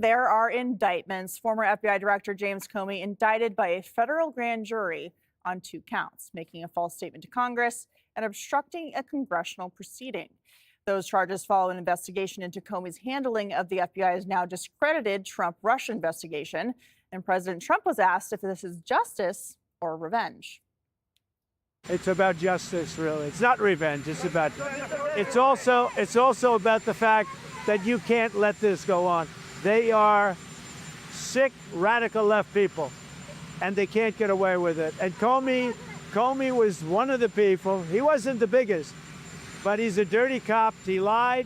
There are indictments. Former FBI Director James Comey indicted by a federal grand jury on 2 counts, making a false statement to Congress and obstructing a congressional proceeding. Those charges follow an investigation into Comey's handling of the FBI's now discredited Trump-Russia investigation. And President Trump was asked if this is justice or revenge. It's about justice, really. It's not revenge. It's also about the fact that you can't let this go on. They are sick, radical left people, and they can't get away with it. And Comey was one of the people. He wasn't the biggest, but he's a dirty cop. He lied.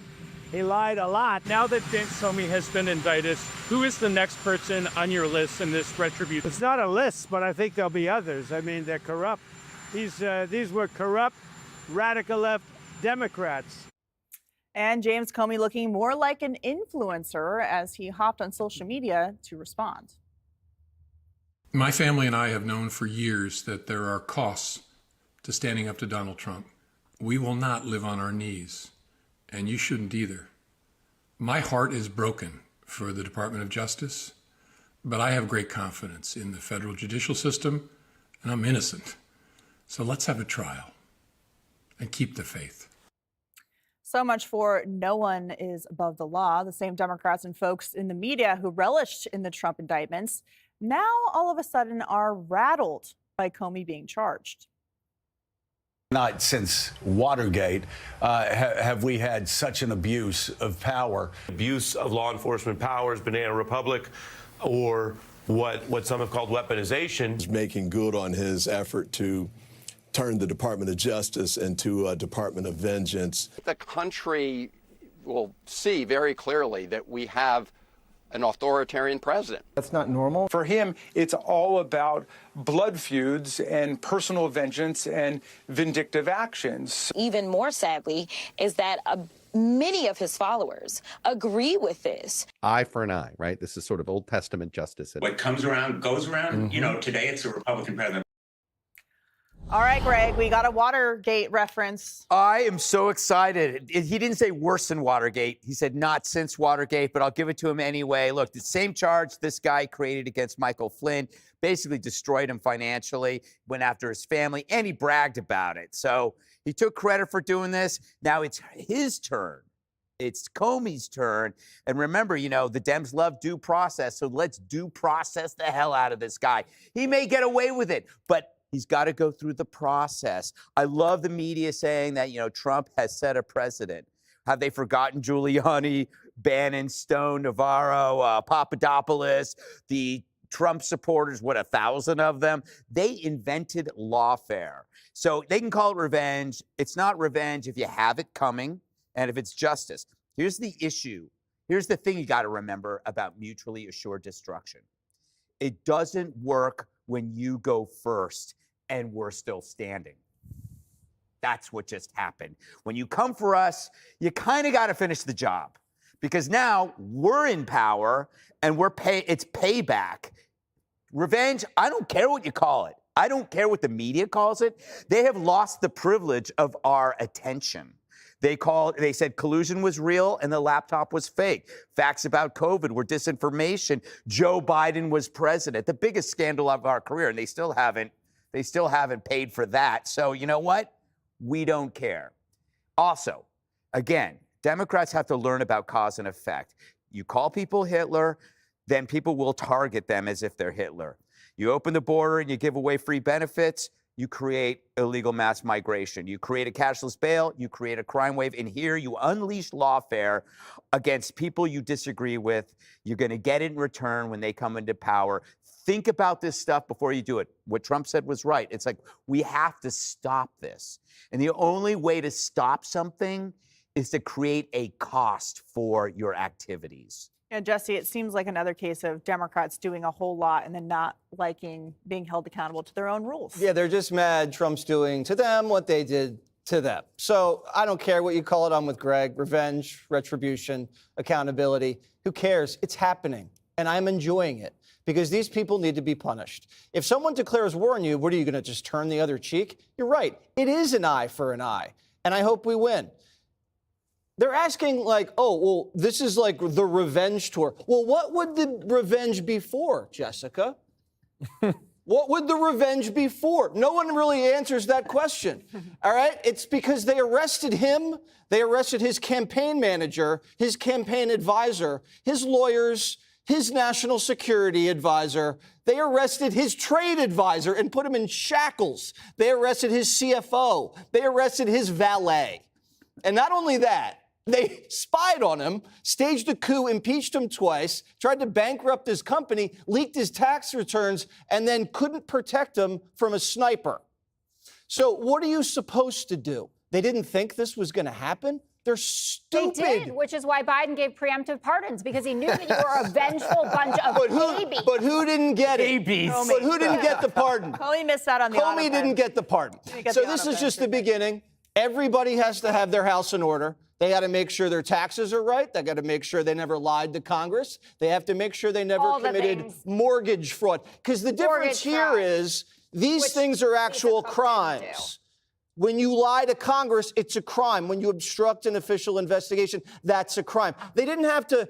He lied a lot. Now that James Comey has been indicted, who is the next person on your list in this retribution? It's not a list, but I think there'll be others. I mean, they're corrupt. These were corrupt, radical left Democrats. And James Comey looking more like an influencer as he hopped on social media to respond. My family and I have known for years that there are costs to standing up to Donald Trump. We will not live on our knees, and you shouldn't either. My heart is broken for the Department of Justice, but I have great confidence in the federal judicial system, and I'm innocent. So let's have a trial and keep the faith. So much for no one is above the law. The same Democrats and folks in the media who relished in the Trump indictments now all of a sudden are rattled by Comey being charged. Not since Watergate have we had such an abuse of power. Abuse of law enforcement powers, banana republic, or what some have called weaponization. He's making good on his effort to turn the Department of Justice into a Department of Vengeance. The country will see very clearly that we have an authoritarian president. That's not normal. For him, it's all about blood feuds and personal vengeance and vindictive actions. Even more sadly is that many of his followers agree with this. Eye for an eye, right? This is sort of Old Testament justice. What comes around goes around. Mm-hmm. You know, today it's a Republican president. All right, Greg, we got a Watergate reference. I am so excited. He didn't say worse than Watergate. He said not since Watergate, but I'll give it to him anyway. Look, the same charge this guy created against Michael Flynn, basically destroyed him financially, went after his family, and he bragged about it. So he took credit for doing this. Now it's his turn. It's Comey's turn. And remember, you know, the Dems love due process, so let's due process the hell out of this guy. He may get away with it, but he's got to go through the process. I love the media saying that, you know, Trump has set a precedent. Have they forgotten Giuliani, Bannon, Stone, Navarro, Papadopoulos, the Trump supporters, 1,000 of them? They invented lawfare. So they can call it revenge. It's not revenge if you have it coming and if it's justice. Here's the issue. Here's the thing you got to remember about mutually assured destruction. It doesn't work when you go first and we're still standing. That's what just happened. When you come for us, you kind of got to finish the job because now we're in power and it's payback. Revenge, I don't care what you call it. I don't care what the media calls it. They have lost the privilege of our attention. They said collusion was real and the laptop was fake. Facts about COVID were disinformation. Joe Biden was president. The biggest scandal of our career, and they still haven't paid for that. So you know what? We don't care. Also, again, Democrats have to learn about cause and effect. You call people Hitler, then people will target them as if they're Hitler. You open the border and you give away free benefits, you create illegal mass migration. You create a cashless bail, you create a crime wave, and here you unleash lawfare against people you disagree with. You're going to get it in return when they come into power. Think about this stuff before you do it. What Trump said was right. It's like, we have to stop this. And the only way to stop something is to create a cost for your activities. Yeah, Jesse, it seems like another case of Democrats doing a whole lot and then not liking being held accountable to their own rules. Yeah, they're just mad Trump's doing to them what they did to them. So I don't care what you call it. I'm with Greg. Revenge, retribution, accountability. Who cares? It's happening. And I'm enjoying it because these people need to be punished. If someone declares war on you, what are you going to just turn the other cheek? You're right. It is an eye for an eye. And I hope we win. They're asking like, oh, well, this is like the revenge tour. Well, what would the revenge be for, Jessica? What would the revenge be for? No one really answers that question. All right? It's because they arrested him. They arrested his campaign manager, his campaign advisor, his lawyers, his national security advisor. They arrested his trade advisor and put him in shackles. They arrested his CFO. They arrested his valet. And not only that, they spied on him, staged a coup, impeached him twice, tried to bankrupt his company, leaked his tax returns, and then couldn't protect him from a sniper. So what are you supposed to do? They didn't think this was going to happen? They're stupid. They did, which is why Biden gave preemptive pardons, because he knew that you were a vengeful bunch of babies. But who didn't get it? Babies. But who didn't get the pardon? Comey missed out on the Comey didn't get the pardon. So this is just the beginning. Everybody has to have their house in order. They got to make sure their taxes are right. They got to make sure they never lied to Congress. They have to make sure they never committed mortgage fraud. Because the difference here is these things are actual crimes. When you lie to Congress, it's a crime. When you obstruct an official investigation, that's a crime. They didn't have to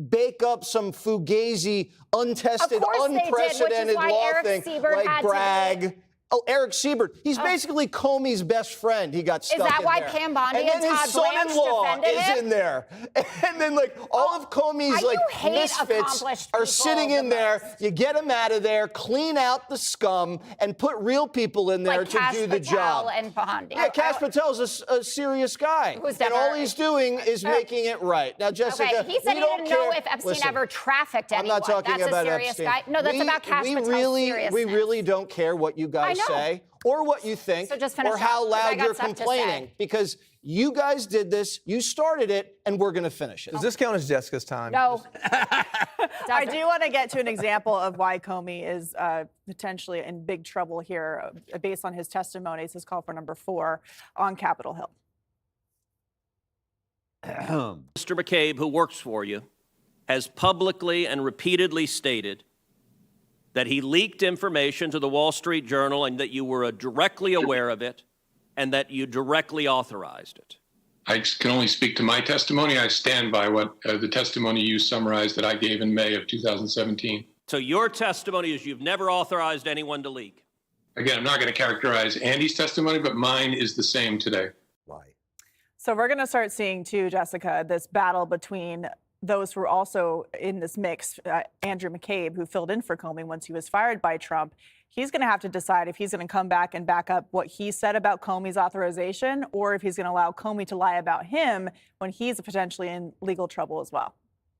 bake up some fugazi, untested, unprecedented law thing like Bragg. Oh, Eric Siebert. He's basically Comey's best friend. He got stuck in there. Is that why Pam Bondi and Todd Blanche defended him? Is in there. And then, like, all of Comey's, like, misfits are sitting in there. You get them out of there, clean out the scum, and put real people in there to do the job. And Bondi. Yeah, Kash Patel's a serious guy. And all he's doing is making it right. Now, Jessica, he said he didn't know if Epstein ever trafficked anyone. I'm not talking about Epstein. Guy. No, that's about Kash Patel's seriousness. We really don't care what you guys say or what you think or how loud you're complaining, because you guys did this, you started it, and we're going to finish it. Does this count as Jessica's time? No. I do want to get to an example of why Comey is potentially in big trouble here based on his testimonies, his call for number 4 on Capitol Hill. Mr. McCabe, who works for you, has publicly and repeatedly stated that he leaked information to the Wall Street Journal and that you were directly aware of it and that you directly authorized it. I can only speak to my testimony. I stand by what the testimony you summarized that I gave in May of 2017. So your testimony is you've never authorized anyone to leak. Again, I'm not going to characterize Andy's testimony, but mine is the same today. So we're going to start seeing, too, Jessica, this battle between those who are also in this mix. Andrew McCabe, who filled in for Comey once he was fired by Trump, he's going to have to decide if he's going to come back and back up what he said about Comey's authorization, or if he's going to allow Comey to lie about him when he's potentially in legal trouble as well.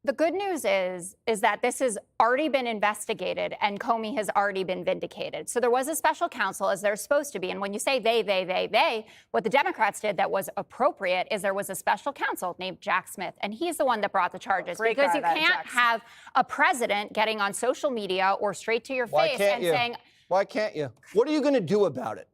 The good news is that this has already been investigated and Comey has already been vindicated. So there was a special counsel, as there's supposed to be. And when you say they, what the Democrats did that was appropriate is there was a special counsel named Jack Smith, and he's the one that brought the charges. Because you can't have a president getting on social media or straight to your face and saying... Why can't you? What are you going to do about it?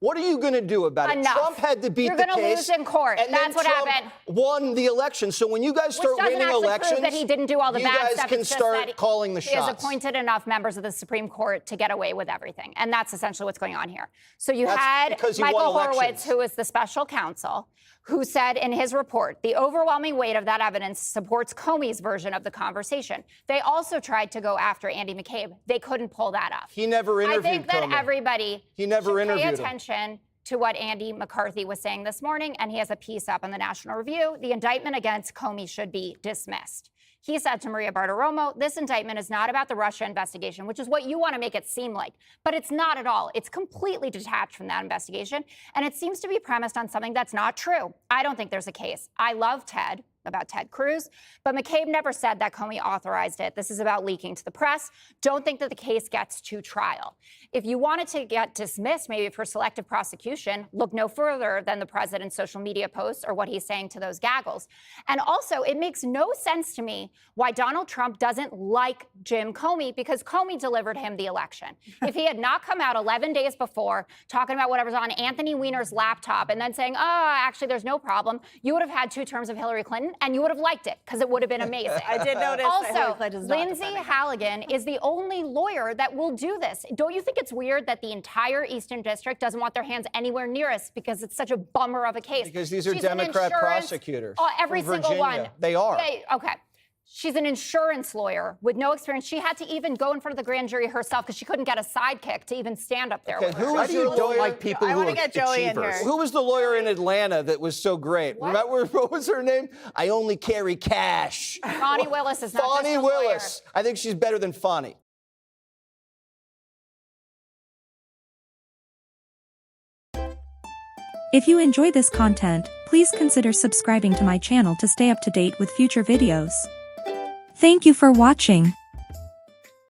What are you going to do about it? Trump had to beat the case. You're going to lose in court. And That's what Trump happened. Won the election. So when you guys start winning elections, prove that he didn't do all the bad stuff. You guys can start calling the shots. He has appointed enough members of the Supreme Court to get away with everything. And that's essentially what's going on here. So you had Michael Horowitz, who is the special counsel, who said in his report, the overwhelming weight of that evidence supports Comey's version of the conversation. They also tried to go after Andy McCabe. They couldn't pull that off. He never interviewed I think that Comey. Everybody should pay attention to what Andy McCarthy was saying this morning, and he has a piece up on the National Review. The indictment against Comey should be dismissed. He said to Maria Bartiromo, this indictment is not about the Russia investigation, which is what you want to make it seem like. But it's not at all. It's completely detached from that investigation. And it seems to be premised on something that's not true. I don't think there's a case. I love Ted, about Ted Cruz, but McCabe never said that Comey authorized it. This is about leaking to the press. Don't think that the case gets to trial. If you wanted to get dismissed, maybe for selective prosecution, look no further than the president's social media posts or what he's saying to those gaggles. And also, it makes no sense to me why Donald Trump doesn't like Jim Comey, because Comey delivered him the election. If he had not come out 11 days before talking about whatever's on Anthony Weiner's laptop and then saying, oh, actually, there's no problem, you would have had 2 terms of Hillary Clinton didn't, and you would have liked it because it would have been amazing. I did notice. Also, Lindsay Halligan is the only lawyer that will do this. Don't you think it's weird that the entire Eastern District doesn't want their hands anywhere near us because it's such a bummer of a case? Because these are Democrat prosecutors. Every from single Virginia. one. They are. Okay. She's an insurance lawyer with no experience. She had to even go in front of the grand jury herself because she couldn't get a sidekick to even stand up there. Okay, with her. who is your lawyer? Like people I who want are to get Joey in achievers. here. Who was the lawyer in Atlanta that was so great? Remember, what was her name? I only carry cash. Fonnie Willis is not just Fonnie a lawyer. Willis. I think she's better than Fonnie. If you enjoy this content, please consider subscribing to my channel to stay up to date with future videos. Thank you for watching.